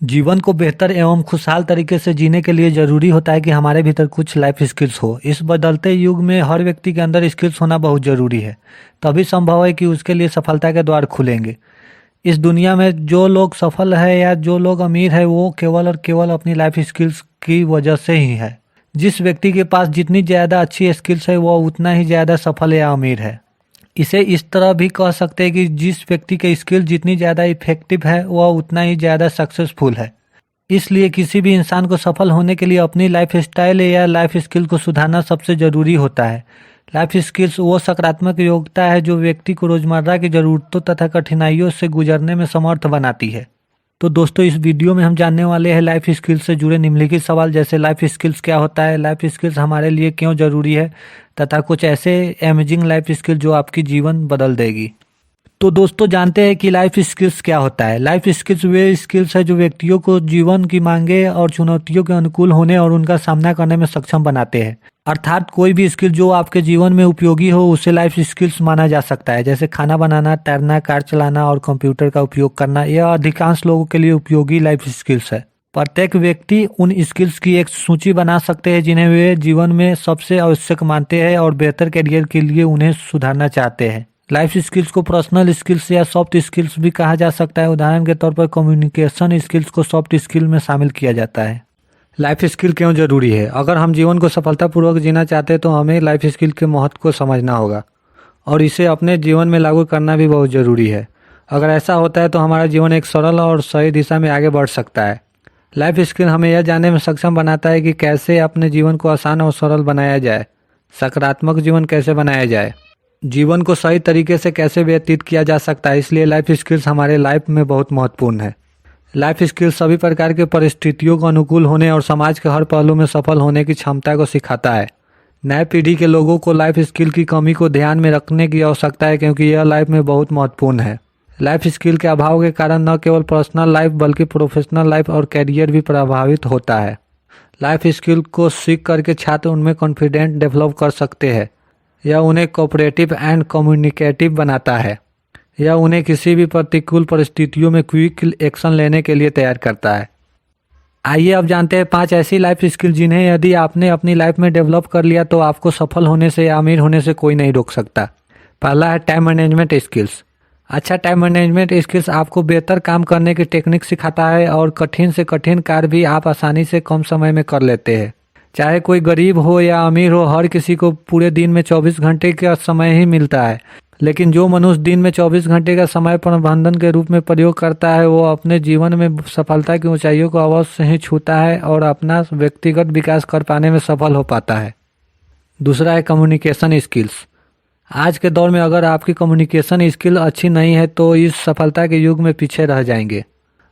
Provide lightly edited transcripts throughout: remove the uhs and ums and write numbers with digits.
जीवन को बेहतर एवं खुशहाल तरीके से जीने के लिए जरूरी होता है कि हमारे भीतर कुछ लाइफ स्किल्स हो। इस बदलते युग में हर व्यक्ति के अंदर स्किल्स होना बहुत जरूरी है। तभी संभव है कि उसके लिए सफलता के द्वार खुलेंगे। इस दुनिया में जो लोग सफल है या जो लोग अमीर है वो केवल और केवल अपनी लाइफ स्किल्स की वजह से ही है। जिस व्यक्ति के पास जितनी ज्यादा अच्छी स्किल्स है वो उतना ही ज्यादा सफल या अमीर है। इसे इस तरह भी कह सकते हैं कि जिस व्यक्ति की स्किल जितनी ज़्यादा इफेक्टिव है वह उतना ही ज़्यादा सक्सेसफुल है। इसलिए किसी भी इंसान को सफल होने के लिए अपनी लाइफ स्टाइल या लाइफ स्किल को सुधारना सबसे ज़रूरी होता है। लाइफ स्किल्स वो सकारात्मक योग्यता है जो व्यक्ति को रोज़मर्रा की ज़रूरतों तथा कठिनाइयों से गुजरने में समर्थ बनाती है। तो दोस्तों, इस वीडियो में हम जानने वाले हैं लाइफ स्किल्स से जुड़े निम्नलिखित सवाल, जैसे लाइफ स्किल्स क्या होता है, लाइफ स्किल्स हमारे लिए क्यों जरूरी है, तथा कुछ ऐसे अमेजिंग लाइफ स्किल जो आपकी जीवन बदल देगी। तो दोस्तों, जानते हैं कि लाइफ स्किल्स क्या होता है। लाइफ स्किल्स वे स्किल्स है जो व्यक्तियों को जीवन की मांगे और चुनौतियों के अनुकूल होने और उनका सामना करने में सक्षम बनाते हैं। अर्थात कोई भी स्किल जो आपके जीवन में उपयोगी हो उसे लाइफ स्किल्स माना जा सकता है। जैसे खाना बनाना, तैरना, कार चलाना और कंप्यूटर का उपयोग करना, यह अधिकांश लोगों के लिए उपयोगी लाइफ स्किल्स है। प्रत्येक व्यक्ति उन स्किल्स की एक सूची बना सकते हैं जिन्हें वे जीवन में सबसे आवश्यक मानते हैं और बेहतर करियर के लिए उन्हें सुधारना चाहते हैं। लाइफ स्किल्स को पर्सनल स्किल्स या सॉफ्ट स्किल्स भी कहा जा सकता है। उदाहरण के तौर पर कम्युनिकेशन स्किल्स को सॉफ्ट स्किल में शामिल किया जाता है। लाइफ स्किल क्यों जरूरी है? अगर हम जीवन को सफलतापूर्वक जीना चाहते हैं तो हमें लाइफ स्किल के महत्व को समझना होगा और इसे अपने जीवन में लागू करना भी बहुत ज़रूरी है। अगर ऐसा होता है तो हमारा जीवन एक सरल और सही दिशा में आगे बढ़ सकता है। लाइफ स्किल हमें यह जानने में सक्षम बनाता है कि कैसे अपने जीवन को आसान और सरल बनाया जाए, सकारात्मक जीवन कैसे बनाया जाए, जीवन को सही तरीके से कैसे व्यतीत किया जा सकता है। इसलिए लाइफ स्किल्स हमारे लाइफ में बहुत महत्वपूर्ण है। लाइफ स्किल्स सभी प्रकार के परिस्थितियों को अनुकूल होने और समाज के हर पहलू में सफल होने की क्षमता को सिखाता है। नए पीढ़ी के लोगों को लाइफ स्किल की कमी को ध्यान में रखने की आवश्यकता है क्योंकि यह लाइफ में बहुत महत्वपूर्ण है। लाइफ स्किल के अभाव के कारण न केवल पर्सनल लाइफ बल्कि प्रोफेशनल लाइफ और कैरियर भी प्रभावित होता है। लाइफ स्किल को सीख करके छात्र उनमें कॉन्फिडेंट डेवलप कर सकते हैं। यह उन्हें कोऑपरेटिव एंड कम्युनिकेटिव बनाता है। यह उन्हें किसी भी प्रतिकूल परिस्थितियों में क्विक एक्शन लेने के लिए तैयार करता है। आइए अब जानते हैं 5 ऐसी लाइफ स्किल जिन्हें यदि आपने अपनी लाइफ में डेवलप कर लिया तो आपको सफल होने से या अमीर होने से कोई नहीं रोक सकता। पहला है टाइम मैनेजमेंट स्किल्स। अच्छा टाइम मैनेजमेंट स्किल्स आपको बेहतर काम करने की टेक्निक सिखाता है और कठिन से कठिन कार्य भी आप आसानी से कम समय में कर लेते हैं। चाहे कोई गरीब हो या अमीर हो, हर किसी को पूरे दिन में 24 घंटे का समय ही मिलता है, लेकिन जो मनुष्य दिन में 24 घंटे का समय प्रबंधन के रूप में प्रयोग करता है वो अपने जीवन में सफलता की ऊंचाइयों को अवश्य ही छूता है और अपना व्यक्तिगत विकास कर पाने में सफल हो पाता है। दूसरा है कम्युनिकेशन स्किल्स। आज के दौर में अगर आपकी कम्युनिकेशन स्किल अच्छी नहीं है तो इस सफलता के युग में पीछे रह जाएंगे।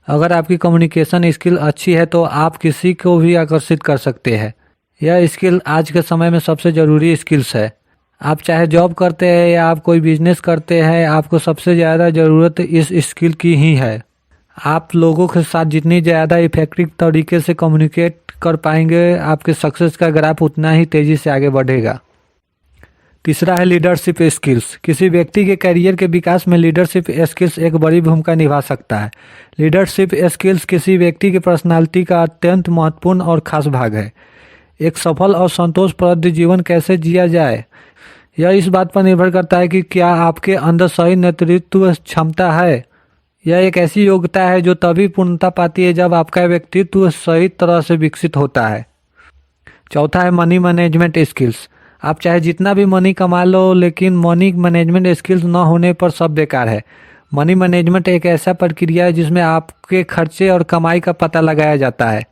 अगर आपकी कम्युनिकेशन स्किल अच्छी है तो आप किसी को भी आकर्षित कर सकते हैं। यह स्किल आज के समय में सबसे ज़रूरी स्किल्स है। आप चाहे जॉब करते हैं या आप कोई बिजनेस करते हैं, आपको सबसे ज़्यादा ज़रूरत इस स्किल की ही है। आप लोगों के साथ जितनी ज़्यादा इफेक्टिव तरीके से कम्युनिकेट कर पाएंगे, आपके सक्सेस का ग्राफ उतना ही तेज़ी से आगे बढ़ेगा। तीसरा है लीडरशिप स्किल्स। किसी व्यक्ति के करियर के विकास में लीडरशिप स्किल्स एक बड़ी भूमिका निभा सकता है। लीडरशिप स्किल्स किसी व्यक्ति की पर्सनालिटी का अत्यंत महत्वपूर्ण और खास भाग है। एक सफल और संतोषप्रद जीवन कैसे जिया जाए, यह इस बात पर निर्भर करता है कि क्या आपके अंदर सही नेतृत्व क्षमता है। यह एक ऐसी योग्यता है जो तभी पूर्णता पाती है जब आपका व्यक्तित्व सही तरह से विकसित होता है। चौथा है मनी मैनेजमेंट स्किल्स। आप चाहे जितना भी मनी कमा लो, लेकिन मनी मैनेजमेंट स्किल्स न होने पर सब बेकार है। मनी मैनेजमेंट एक ऐसा प्रक्रिया है जिसमें आपके खर्चे और कमाई का पता लगाया जाता है।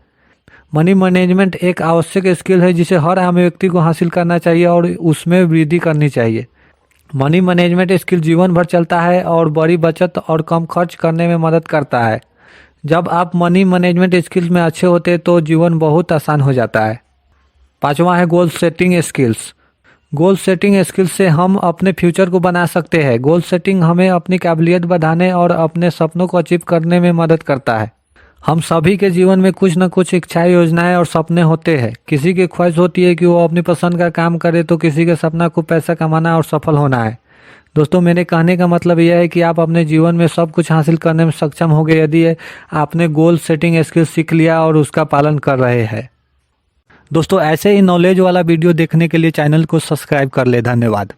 मनी मैनेजमेंट एक आवश्यक स्किल है जिसे हर आम व्यक्ति को हासिल करना चाहिए और उसमें वृद्धि करनी चाहिए। मनी मैनेजमेंट स्किल जीवन भर चलता है और बड़ी बचत और कम खर्च करने में मदद करता है। जब आप मनी मैनेजमेंट स्किल्स में अच्छे होते हैं तो जीवन बहुत आसान हो जाता है। पांचवा है goal setting skills. Goal setting skills से हम अपने फ्यूचर को बना सकते हैं। गोल सेटिंग हमें अपनी काबिलियत बढ़ाने और अपने सपनों को अचीव करने में मदद करता है। हम सभी के जीवन में कुछ न कुछ इच्छाएं, योजनाएं और सपने होते हैं। किसी की ख्वाहिश होती है कि वो अपनी पसंद का काम करे तो किसी के सपना को पैसा कमाना और सफल होना है। दोस्तों मेरे कहने का मतलब यह है कि आप अपने जीवन में सब कुछ हासिल करने में सक्षम हो गए यदि आपने गोल सेटिंग स्किल सीख लिया और उसका पालन कर रहे हैं। दोस्तों ऐसे ही नॉलेज वाला वीडियो देखने के लिए चैनल को सब्सक्राइब कर ले। धन्यवाद।